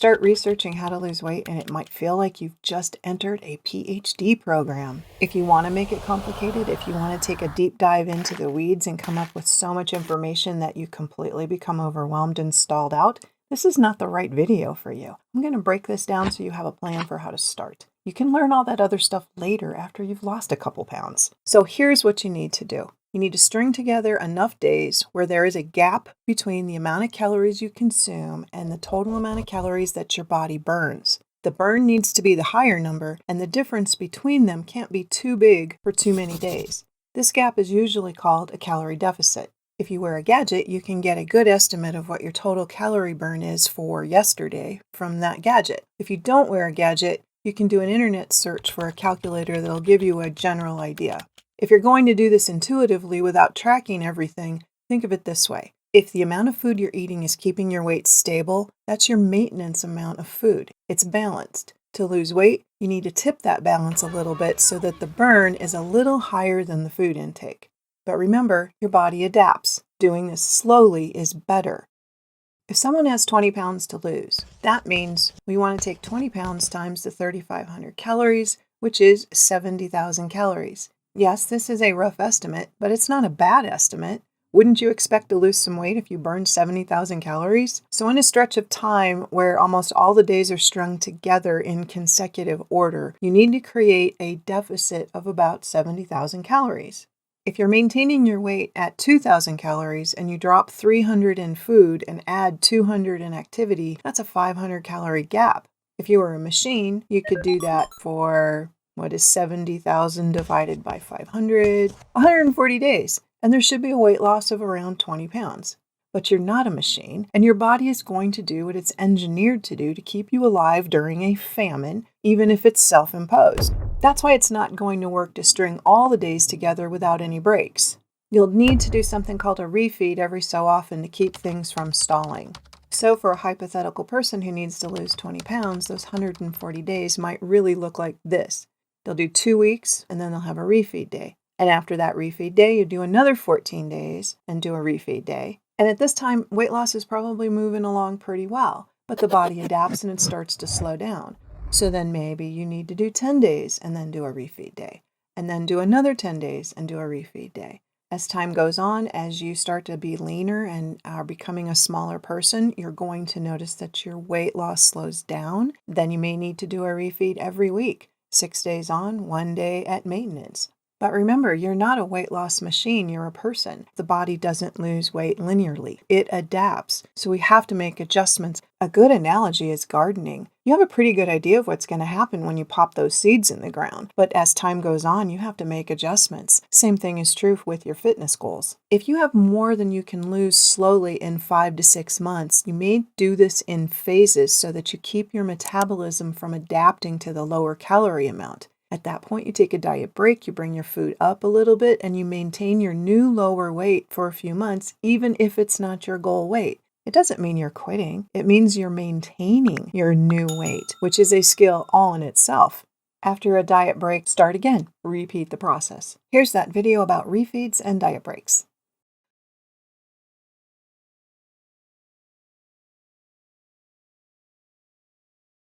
Start researching how to lose weight and it might feel like you've just entered a PhD program. If you want to make it complicated, if you want to take a deep dive into the weeds and come up with so much information that you completely become overwhelmed and stalled out, this is not the right video for you. I'm going to break this down so you have a plan for how to start. You can learn all that other stuff later after you've lost a couple pounds. So here's what you need to do. You need to string together enough days where there is a gap between the amount of calories you consume and the total amount of calories that your body burns. The burn needs to be the higher number, and the difference between them can't be too big for too many days. This gap is usually called a calorie deficit. If you wear a gadget, you can get a good estimate of what your total calorie burn is for yesterday from that gadget. If you don't wear a gadget, you can do an internet search for a calculator that'll give you a general idea. If you're going to do this intuitively without tracking everything, think of it this way. If the amount of food you're eating is keeping your weight stable, that's your maintenance amount of food. It's balanced. To lose weight, you need to tip that balance a little bit so that the burn is a little higher than the food intake. But remember, your body adapts. Doing this slowly is better. If someone has 20 pounds to lose, that means we want to take 20 pounds times the 3,500 calories, which is 70,000 calories. Yes, this is a rough estimate, but it's not a bad estimate. Wouldn't you expect to lose some weight if you burned 70,000 calories? So in a stretch of time where almost all the days are strung together in consecutive order, you need to create a deficit of about 70,000 calories. If you're maintaining your weight at 2,000 calories and you drop 300 in food and add 200 in activity, that's a 500 calorie gap. If you were a machine, you could do that for what is 70,000 divided by 500? 140 days. And there should be a weight loss of around 20 pounds. But you're not a machine, and your body is going to do what it's engineered to do to keep you alive during a famine, even if it's self-imposed. That's why it's not going to work to string all the days together without any breaks. You'll need to do something called a refeed every so often to keep things from stalling. So for a hypothetical person who needs to lose 20 pounds, those 140 days might really look like this. They'll do 2 weeks, and then they'll have a refeed day. And after that refeed day, you do another 14 days and do a refeed day. And at this time, weight loss is probably moving along pretty well, but the body adapts and it starts to slow down. So then maybe you need to do 10 days and then do a refeed day, and then do another 10 days and do a refeed day. As time goes on, as you start to be leaner and are becoming a smaller person, you're going to notice that your weight loss slows down. Then you may need to do a refeed every week. 6 days on, 1 day at maintenance. But remember, you're not a weight loss machine, you're a person. The body doesn't lose weight linearly. It adapts. So we have to make adjustments. A good analogy is gardening. You have a pretty good idea of what's going to happen when you pop those seeds in the ground. But as time goes on, you have to make adjustments. Same thing is true with your fitness goals. If you have more than you can lose slowly in 5 to 6 months, you may do this in phases so that you keep your metabolism from adapting to the lower calorie amount. At that point, you take a diet break, you bring your food up a little bit, and you maintain your new lower weight for a few months, even if it's not your goal weight. It doesn't mean you're quitting. It means you're maintaining your new weight, which is a skill all in itself. After a diet break, start again. Repeat the process. Here's that video about refeeds and diet breaks.